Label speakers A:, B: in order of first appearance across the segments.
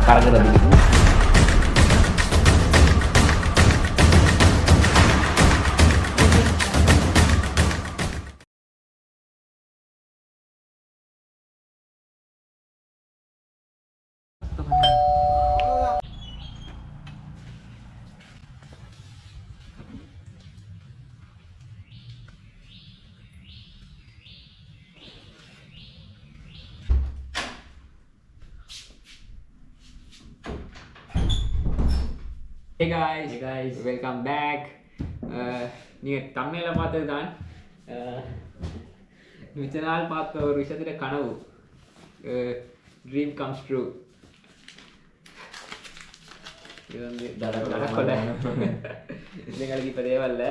A: கறக்குறது. Hey guys, welcome back. நீங்கள் தமிழில் பார்த்தது தான் மிச்ச நாள் பார்த்த ஒரு விஷயத்துல கனவு, ட்ரீம் கம்ஸ் ட்ரூ. இது வந்து நடக்கல, எங்களுக்கு இப்போ தேவையில்லை.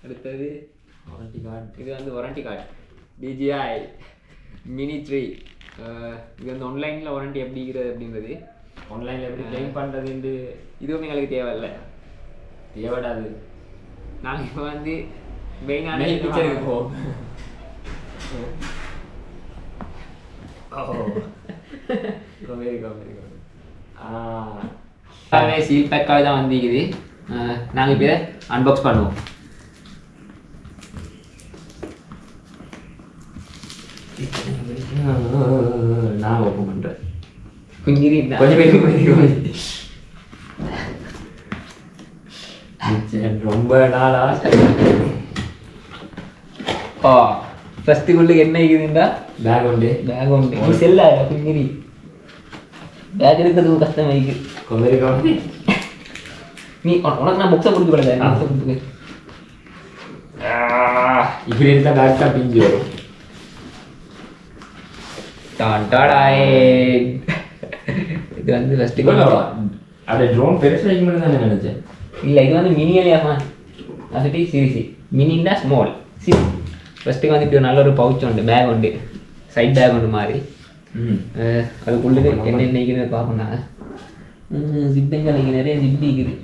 A: அடுத்தது வாரண்டி கார்டு. இது வந்து வாரண்டி கார்டு DJI Mini 3. இது வந்து ஆன்லைனில் வாரண்டி எப்படிங்கிறது அப்படின்றது, ஆன்லைனில் எப்படி கிளைம் பண்ணுறதுன்னு இதுவும் எங்களுக்கு தேவையில்லை, தேவைடாது. நாங்கள் இப்போ வந்து மெயினான பிக்சருக்கு போவோம். சீல் பேக்காக தான் வந்துக்குது. நாங்கள் இப்போ இதை அன்பாக்ஸ் பண்ணுவோம். நான் ஓப்பன் பண்ணுறேன். ரொம்ப நாளா ஃபர்ஸ்ட்டுக்குள்ள என்ன இருக்குதுண்டா பேக் உண்டு செல்ல குங்கிரி பேக் எடுக்கிறது கஷ்டம் வைக்கு கொமரி. நீ உனக்கு நான் புக்ஸை கொடுத்து போடுறேன். இப்படி இருந்தா பேக் தான் பிஞ்சு வரும். இது வந்து ஃபஸ்ட்டு அப்படியே ட்ரோன் பெருசாக வைக்கணும் தான் நினச்சேன். இல்லை, இது வந்து மினியலியாமா அசட்டி சீரிசி மினின்னா ஸ்மால் சரி. ஃபஸ்ட்டுக்கு வந்து இப்படி ஒரு நல்ல ஒரு பவுச் உண்டு, பேக் உண்டு, சைட் பேக் உண்டு மாதிரி. அதுக்குள்ளே என்ன நினைக்கிறது பார்க்கணும்னா ஜிப்பெங்க இங்கே நிறைய ஜிப் இருக்குது.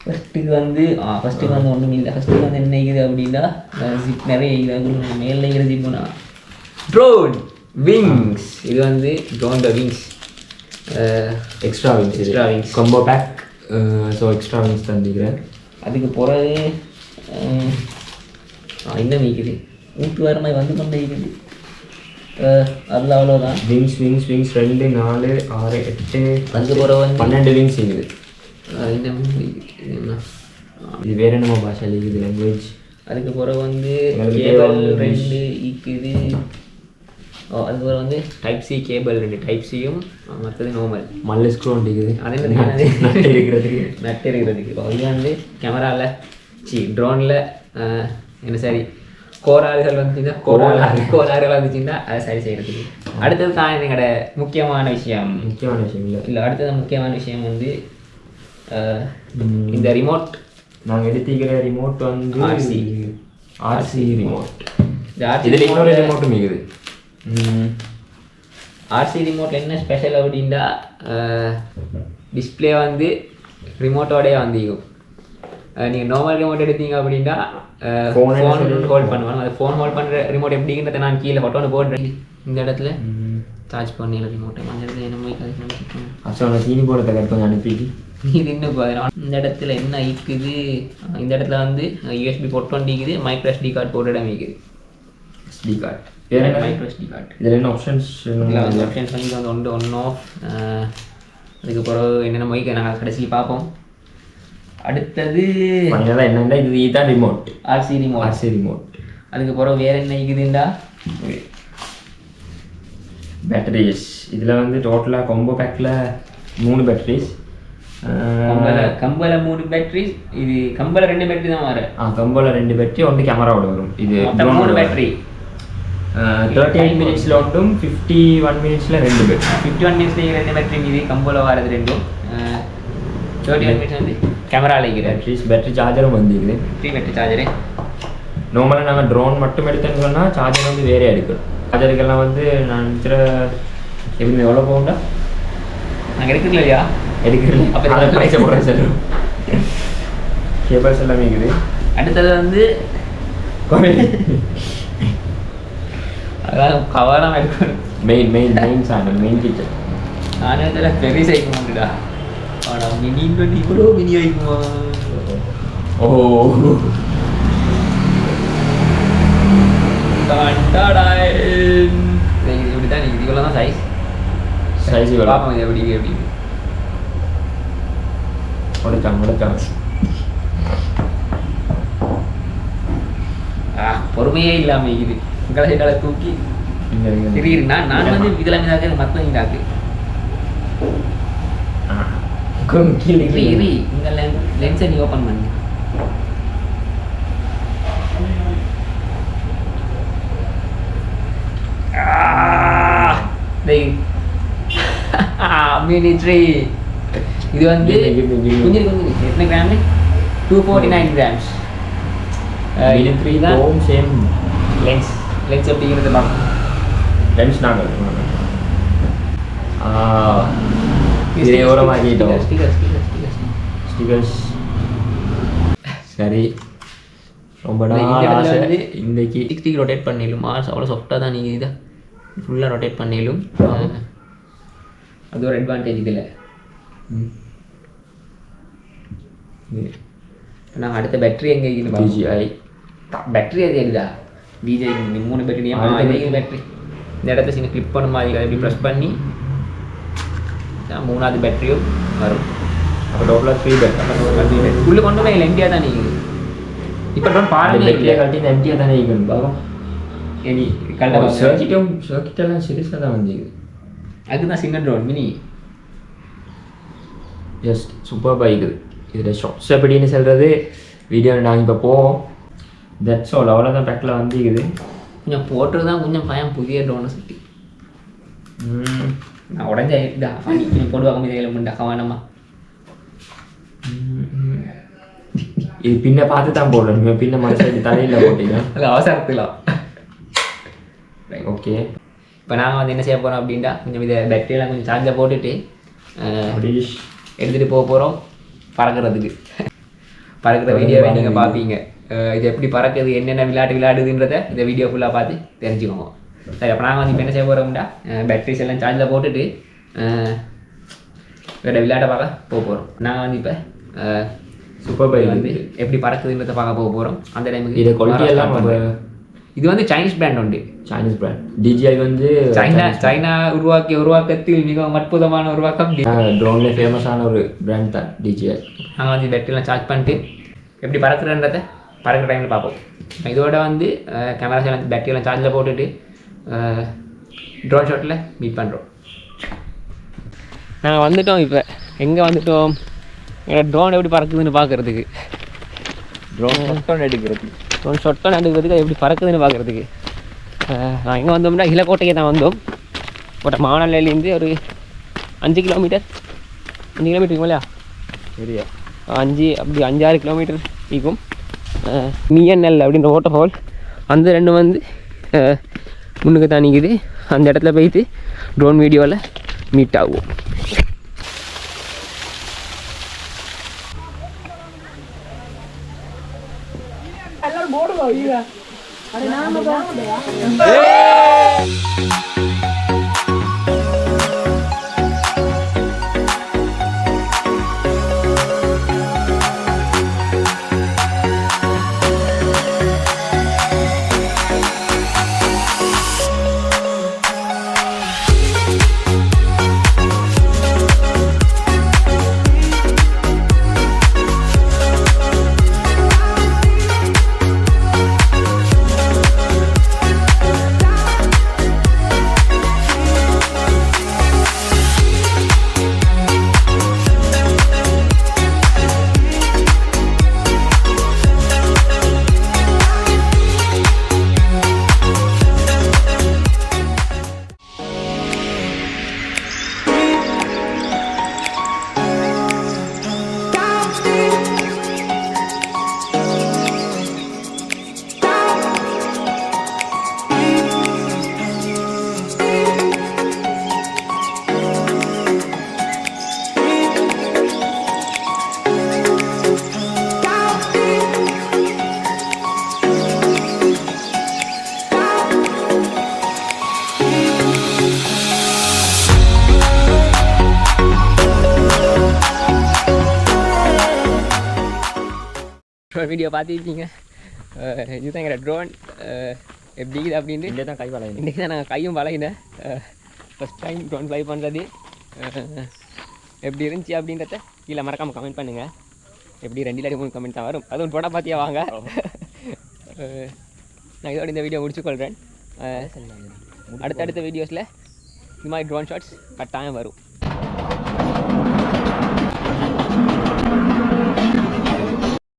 A: ஃபஸ்ட்டுக்கு வந்து ஒன்றும் இல்லை. ஃபஸ்ட்டுக்கு வந்து என்ன இருக்குது அப்படின்னா ஜிப் நிறைய இருக்குது. மேலே இருக்கிற ஜிப்புனா ட்ரோன் விங்ஸ். இது வந்து ட்ரோனோட wings, extra wings combo pack. So extra wings தந்துக்கிறேன். அதுக்கு பிறகு இன்னும் நீக்குது ஊட்டு வர மாதிரி வந்து கொண்டே இருக்குது. அதில் அவ்வளோதான். விங்ஸ் 2 4 6 8 அதுக்கு பிறகு வந்து 12 விங்ஸ் இருக்குது. இது வேற என்னமோ பாஷா இருக்குது லாங்குவேஜ். அதுக்கு பிறகு வந்து கேபிள் 2 இருக்குது. அதுக்கு பிறகு வந்து டைப் சி கேபிள் 2 டைப் சியும், மற்றது நார்மல் மல்ல ஸ்க்ரூ இருக்குது. அதே மாதிரி நட்டு இருக்கிறதுக்கு இது வந்து கேமராவில் ட்ரோனில் என்ன சரி கோளாறுகள் வந்துச்சுன்னா கோளாறுகள் வந்துச்சுன்னா அதை சரி செய்கிறதுக்கு. அடுத்தது தான் எங்களோட முக்கியமான விஷயம் இல்லை அடுத்தது முக்கியமான விஷயம் வந்து இந்த ரிமோட். நாங்கள் எடுத்துக்கிற ரிமோட் வந்து ஆர்சி ரிமோட். இதில் இன்னொரு ரிமோட்டும் இருக்குது. ஆர்சி ரிமோட்டில் என்ன ஸ்பெஷல் அப்படின்னா டிஸ்பிளே வந்து ரிமோட்டோடய வந்துக்கும். நீங்கள் நார்மல் ரிமோட் எடுத்தீங்க அப்படின்னா ஃபோன் ஹோல்ட் பண்ணுவாங்க. அந்த ஃபோன் ஹோல்ட் பண்ணுற ரிமோட் எப்படிங்கிறத நான் கீழே ஃபோட்டோன்னு போடுறேன். இந்த இடத்துல சார்ஜ் பண்ணிடலாம் ரிமோட்டை. அந்த இடத்துல என்ன தீனி போடுறத கற்பனை அனுப்பிட்டு இது இன்னும் இந்த இடத்துல என்ன இருக்குது. இந்த இடத்துல வந்து யூஎஸ்பி போர்ட் 20 இருக்குது, மைக்ரோ SD கார்டு போர்ட் இடம் இருக்குது. SD கார்டு வேறு மைக்ரோ SD கார்டு. இதில் என்ன ஆப்ஷன்ஸ் ஆப்ஷன்ஸ் வந்து ஒன் ஆஃப். அதுக்கு பிறகு என்னென்ன மைக்கு நாங்கள் கடைசியில் பார்ப்போம். அடுத்தது என்னென்னா இதுதான் ரிமோட் ஆர்சி ரிமோட். அதுக்கு பிறகு வேறு என்ன இருக்குதுண்டா பேட்டரிஸ். இதில் வந்து டோட்டலாக கொம்போ பேக்கில் 3 பேட்டரிஸ். கம்பல 3 பேட்டரிஸ். இது கம்பல 2 பேட்டரி தான் வர. கம்பல 2 பேட்டரி, 1 கேமராவோட வரும். இது 3 பேட்டரி. 38 மினிட்ஸில் ஒன்றும் 51 மினிட்ஸில் 2 பேட்டரி. 51 மினிட்ஸில் 2 பேட்டரி. இது கம்பல வரது ரெண்டும். 31 மினிட்ஸ் வந்து கேமராவில் இருக்கிற பேட்டரி. சார்ஜரும் வந்துருக்குது, 3 பேட்டரி சார்ஜரு. நார்மலாக நாங்கள் ட்ரோன் மட்டும் எடுத்தேன்னு சொன்னால் சார்ஜர் வந்து வேறே எடுக்கணும். சார்ஜருக்கெல்லாம் வந்து நான் நினச்சிற எப்படி எவ்வளோ போகும்டா நாங்கள் எடுக்கிறோம் இல்லையா எடுக்கிறேன். அப்போ அதை ப்ரைஸை போடுறேன் சார்.
B: கேபிள்ஸ் எல்லாமே இருக்குது.
A: அடுத்தது வந்து அதான் கவனம் எடுக்கணும்.
B: Main sandal main kitchen.
A: நான் இதில் பெரிய சைக்கிள் உண்டுடா. ஆனால் மினின்னு நீ கூட மினி வைக்குமா?
B: ஓ
A: இப்படி தான் நீங்கள் இவ்வளோ தான்
B: சைஸ் இவ்வளோ.
A: பார்ப்போம் இது எப்படி
B: முடிச்சாங்க.
A: பொறுமையே இல்லாமல் இது உங்களை சைட்டால தூக்கி தெரியுதுண்ணா. நான் வந்து இதில் மீதாக்க மற்ற இதாக்கு இந்த லென்ஸை நீ ஓப்பன் பண்ணு. மினி 3 இது வந்து கொஞ்சம் எத்தனை கிராம்? 249 கிராம்ஸ்.
B: மினி 3 தான் சேம்
A: லென்ஸ் எப்படிங்கிறது பார்க்கணும்.
B: லென்ஸ் நாங்கள் இதே ஓரமாக்கிட்டோம். ஸ்டிக்கர்ஸ் சரி. ரொம்ப நாள் இன்றைக்கி
A: 60 ரொட்டேட் பண்ணிடலும். மார்ஸ் அவ்வளோ சாஃப்டாக தான் நீங்கள் இதை ஃபுல்லாக ரொட்டேட் பண்ணிடலும். அது ஒரு அட்வான்டேஜ் இதில். நாங்கள் அடுத்த பேட்டரி எங்கே இருக்குது?
B: DJI
A: பேட்டரி அது எங்கடா? DJI 3 பேட்டரி பேட்டரி இந்த இடத்த சின்ன கிளிப் பண்ண மாதிரி எப்படி ப்ரெஸ் பண்ணி மூணாவது பேட்டரியும் வரும்.
B: அப்போ டோட்டலாக 3 பேட்டரி
A: உள்ளே கொண்டு போய் எம்டியாக தான் நீங்கள் இப்போ ட்ரோன் பாருங்க.
B: கழட்டி எம்டியாக தானே இருக்கணும் பாவம். சர்க்கிட்டெல்லாம் சீரியஸாக தான் வந்து
A: அதுதான் சின்ன drone mini.
B: Just super bike. இதில் ஷார்ட்ஸ் எப்படின்னு சொல்கிறது வீடியோ நாங்கள் இப்போ போவோம். That's all. அவ்வளோதான் பேக்கில் வந்துக்குது.
A: கொஞ்சம் போட்டுறது தான் கொஞ்சம் பயம் புதிய ட்ரோனை சுற்றி. நான் உடஞ்சாயிட்டா கொஞ்சம் போடுவாங்க இதில் முண்டா கவனமா.
B: இது பின்ன பார்த்து தான் போடணும். நீங்கள் பின்ன மனசு தலையில் போட்டீங்க
A: அது அவசரத்துலாம்.
B: ஓகே.
A: இப்போ நாங்கள் வந்து என்ன செய்ய போகிறோம் அப்படின்ட்டா கொஞ்சம் இதை பேட்டரியெல்லாம் கொஞ்சம் சார்ஜாக போட்டுட்டு எடுத்துகிட்டு போக போகிறோம் பறக்கிறதுக்கு. பறக்கிற வீடியோவை நீங்கள் பார்ப்பீங்க. இது எப்படி பறக்குது என்னென்ன விளையாடுதுன்றதை இந்த வீடியோ ஃபுல்லாக பார்த்து தெரிஞ்சுக்கோங்க. சரி, அப்போ நாங்கள் வந்து இப்போ என்ன செய்ய போகிறோம்டா பேட்டரிஸ் எல்லாம் சார்ஜில் போட்டுட்டு வேறு விளையாட்டை பார்க்க போக போகிறோம். நாங்கள் வந்து இப்போ
B: சூப்பர் பைக்
A: வந்து எப்படி பறக்குதுன்றதை பார்க்க போக போகிறோம். அந்த டைமுக்கு
B: இதை குவாலிட்டி எல்லாம்
A: இது வந்து சைனீஸ் பிராண்ட் உண்டு.
B: சைனீஸ் பிராண்ட் DJI வந்து
A: சைனா உருவாக்கிய உருவாக்கத்தில் மிகவும் அற்புதமான உருவாக்கம்.
B: ட்ரோன்ல ஃபேமஸான ஒரு பிராண்ட் தான் DJI.
A: நாங்கள் வந்து பேட்டரியெலாம் சார்ஜ் பண்ணிட்டு எப்படி பறக்குறன்றதை பறக்கிற டைமில் பார்ப்போம். இதோட வந்து கேமராஸ் எல்லாம் பேட்டரியெல்லாம் சார்ஜில் போட்டுட்டு ட்ரோன் ஷாட்டில் மீட் பண்ணுறோம். நாங்கள் வந்துட்டோம். இப்போ எங்கே வந்துட்டோம்? எங்கள் ட்ரோன் எப்படி பறக்குதுன்னு பார்க்குறதுக்கு. ட்ரோன் ஷாட்டன் எடுக்கிறதுக்கு எப்படி பறக்குதுன்னு பார்க்குறதுக்கு. நான் எங்கே வந்தோம்னா இலக்கோட்டைக்கு தான் வந்தோம். கோட்டை மாவனல்லேருந்து ஒரு 5 கிலோமீட்டர் இருக்கும் இல்லையா? சரியா 5-6 கிலோமீட்டர் இருக்கும். மிஎன்எல் அப்படின்ற வாட்டர் ஃபால் அந்த ரெண்டும் வந்து முன்னுக்கு தான் நிற்குது. அந்த இடத்துல போயிட்டு ட்ரோன் வீடியோவில் மீட் ஆகும். ஒரு வீடியோ பார்த்துருக்கீங்க. இதுதான் எங்கள் ட்ரோன் எப்படி இது அப்படின்ட்டு
B: இங்கே தான் கை வளையணும்.
A: இன்றைக்கி தான் நாங்கள் கையும் வளையினேன். ஃபஸ்ட் டைம் ட்ரோன் ஃப்ளை பண்ணுறது எப்படி இருந்துச்சு அப்படின்றத கீழே மறக்காமல் கமெண்ட் பண்ணுங்கள். எப்படி 2 இல்லாட்டி 3 கமெண்ட் தான் வரும். அதுவும் போட பார்த்தியா வாங்க. நான் இதோட இந்த வீடியோ முடிச்சுக்கொள்கிறேன். அடுத்தடுத்த வீடியோஸில் இந்த மாதிரி ட்ரோன் ஷாட்ஸ் கட்டாயம் வரும்.